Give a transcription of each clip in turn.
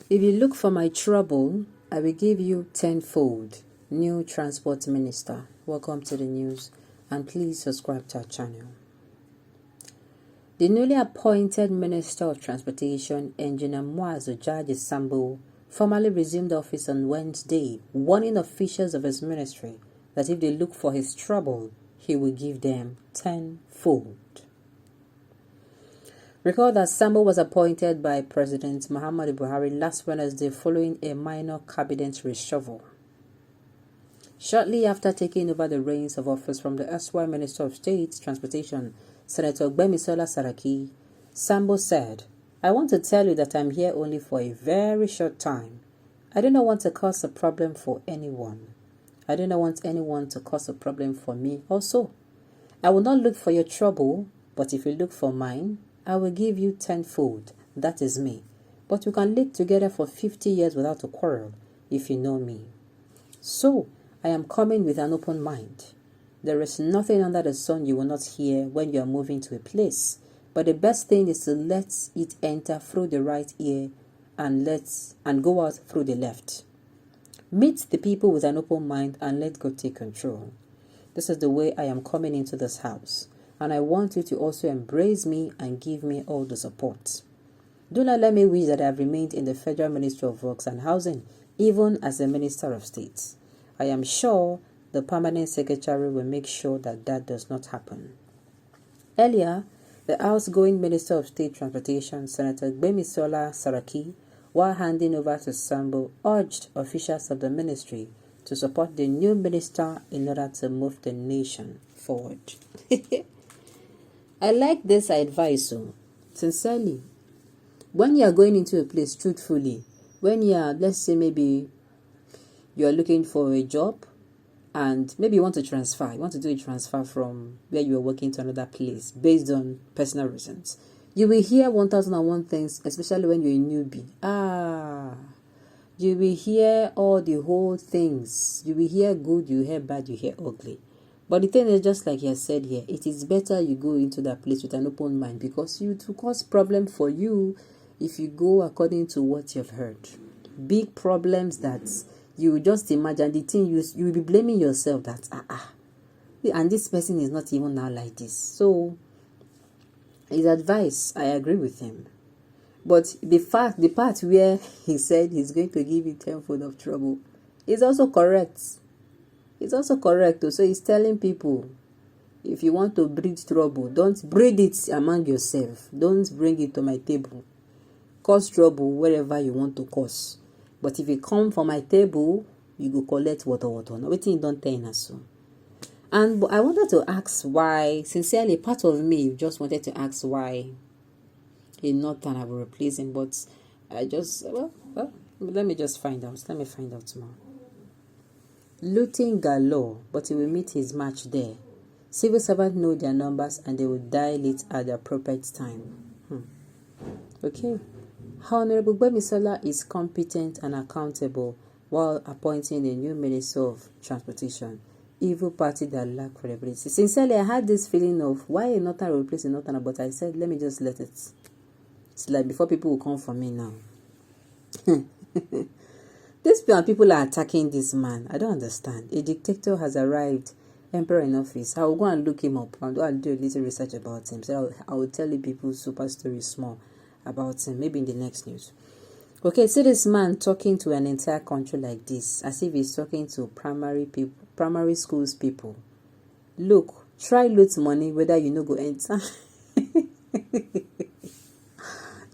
If you look for my trouble, I will give you tenfold. New Transport Minister. Welcome to the news, and please subscribe to our channel. The newly appointed Minister of Transportation, Engineer Muazu Jaji Sambo, formally resumed office on Wednesday, warning officials of his ministry that if they look for his trouble, he will give them tenfold. Recall that Sambo was appointed by President Muhammadu Buhari last Wednesday following a minor cabinet reshuffle. Shortly after taking over the reins of office from the erstwhile Minister of State Transportation, Senator Gbemisola Saraki, Sambo said, "I want to tell you that I'm here only for a very short time. I do not want to cause a problem for anyone. I do not want anyone to cause a problem for me also. I will not look for your trouble, but if you look for mine, I will give you tenfold. That is me. But we can live together for 50 years without a quarrel, if you know me. So, I am coming with an open mind. There is nothing under the sun you will not hear when you are moving to a place. But the best thing is to let it enter through the right ear and go out through the left. Meet the people with an open mind and let God take control. This is the way I am coming into this house. And I want you to also embrace me and give me all the support. Do not let me wish that I have remained in the Federal Ministry of Works and Housing, even as a Minister of State. I am sure the Permanent Secretary will make sure that that does not happen." Earlier, the outgoing Minister of State Transportation, Senator Gbemisola Saraki, while handing over to Sambo, urged officials of the ministry to support the new minister in order to move the nation forward. I like this advice, sincerely. When you are going into a place truthfully, when you are, let's say maybe you are looking for a job and maybe you want to do a transfer from where you are working to another place based on personal reasons, you will hear 1001 things, especially when you're a newbie. You will hear all the whole things. You will hear good, you hear bad, you hear ugly. But the thing is, just like he has said here, it is better you go into that place with an open mind, because it will cause problem for you if you go according to what you've heard. Big problems that you will just imagine the thing you will be blaming yourself that and this person is not even now like this. So his advice, I agree with him. But the part where he said he's going to give you tenfold of trouble is also correct. It's also correct. So he's telling people, if you want to breed trouble, don't breed it among yourself. Don't bring it to my table. Cause trouble wherever you want to cause. But if you come for my table, you go collect water. No, waiting, don't tell us so. And I wanted to ask why, sincerely, part of me just wanted to ask why in Northern I will replace him. But I just, let me just find out. Let me find out tomorrow. Looting galore, but he will meet his match there. Civil servants know their numbers and they will dial it at the appropriate time. Okay. Honorable Gbemisola is competent and accountable while appointing a new Minister of Transportation. Evil party that lack credibility. Sincerely, I had this feeling of why a Northern will replace a Northern, but I said, let me just let it. It's like before people will come for me now. These people are attacking this man. I don't understand. A dictator has arrived, emperor in office. I will go and look him up and do a little research about him. So I will tell you people's super stories small about him, maybe in the next news. Okay, see this man talking to an entire country like this, as if he's talking to primary schools people. Look, try loot money whether you no go enter.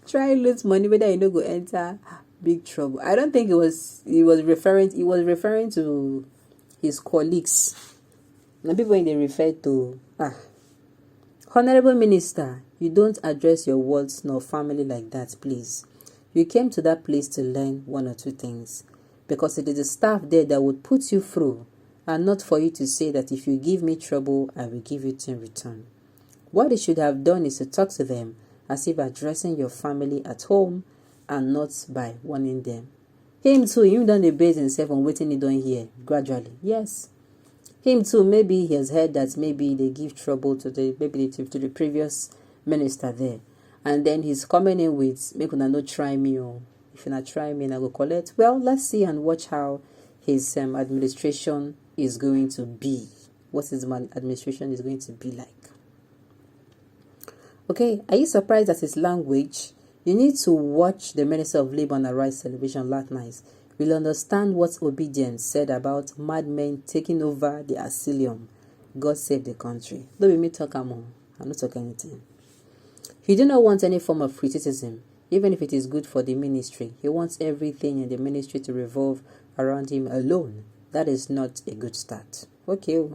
Try loot money whether you no go enter big trouble. I don't think he was referring to his colleagues. Now people when they refer to Honorable Minister, you don't address your wards nor family like that, please. You came to that place to learn one or two things, because it is the staff there that would put you through, and not for you to say that if you give me trouble, I will give it in return. What you should have done is to talk to them as if addressing your family at home and not by warning them. Him too, him done the base himself on waiting he don't hear gradually. Yes. Him too, maybe he has heard that maybe they give trouble to the previous minister there. And then he's coming in with, make una no try me, oh. if you try me, I go collect. Well, let's see and watch how his administration is going to be. What his administration is going to be like. Okay, are you surprised at his language? You need to watch the Minister of Labour on the Rights television last night. You'll understand what Obedience said about madmen taking over the asylum. God save the country. Don't be me talk more. I'm not talking anything. He do not want any form of criticism, even if it is good for the ministry. He wants everything in the ministry to revolve around him alone. That is not a good start. Okay.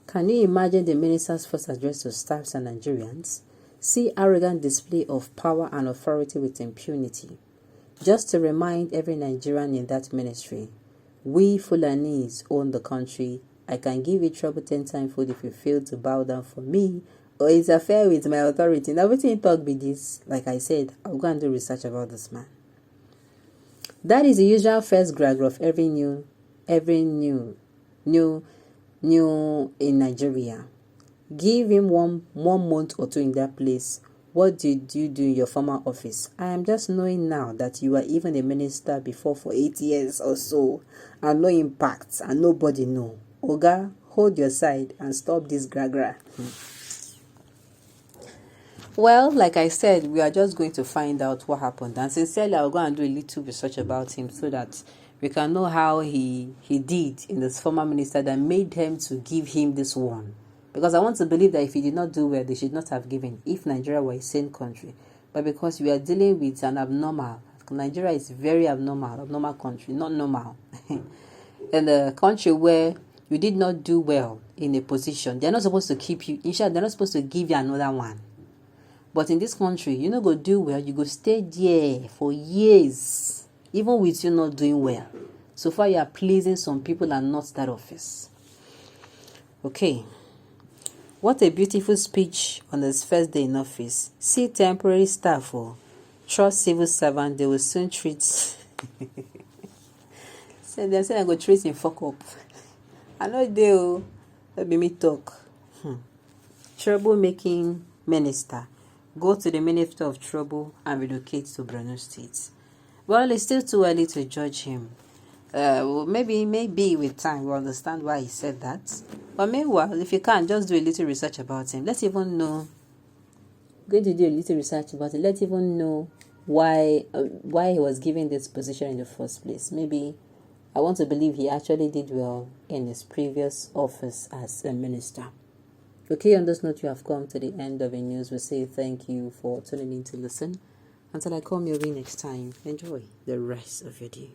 Can you imagine the minister's first address to staffs and Nigerians? See arrogant display of power and authority with impunity. Just to remind every Nigerian in that ministry, we Fulanis own the country. I can give you trouble 10 times fold if you fail to bow down for me, or it's affair with my authority. Now, everything talk be this. Like I said, I'll go and do research about this man. That is the usual first grab of every new in Nigeria. Give him one month or two in that place. What did you do in your former office? I am just knowing now that you were even a minister before for 8 years or so, and no impact, and nobody know. Oga, hold your side and stop this gra. Well, like I said, we are just going to find out what happened, and sincerely, I'll go and do a little research about him so that we can know how he did in this former minister that made them to give him this one. Because I want to believe that if he did not do well, they should not have given, if Nigeria were a sane country. But because we are dealing with an abnormal, Nigeria is very abnormal country, not normal. And a country where you did not do well in a position, they're not supposed to keep you. In short, they're not supposed to give you another one. But in this country, you go do well, you go stay there for years, even with you not doing well. So far, you are pleasing some people and not that office. Okay. What a beautiful speech on his first day in office. See temporary staff or trust civil servant, they will soon treat. So they're saying I go treat him fuck up. I know they will. Let me talk. Troublemaking minister. Go to the Minister of Trouble and relocate to Borno State. Well, it's still too early to judge him. Maybe with time we'll understand why he said that. But meanwhile, if you can, just do a little research about him. Let's even know. Going to do a little research about it. Let's even know why he was given this position in the first place. Maybe I want to believe he actually did well in his previous office as a minister. Okay, on this note, you have come to the end of the news. We say thank you for tuning in to listen. Until I come your way next time, enjoy the rest of your day.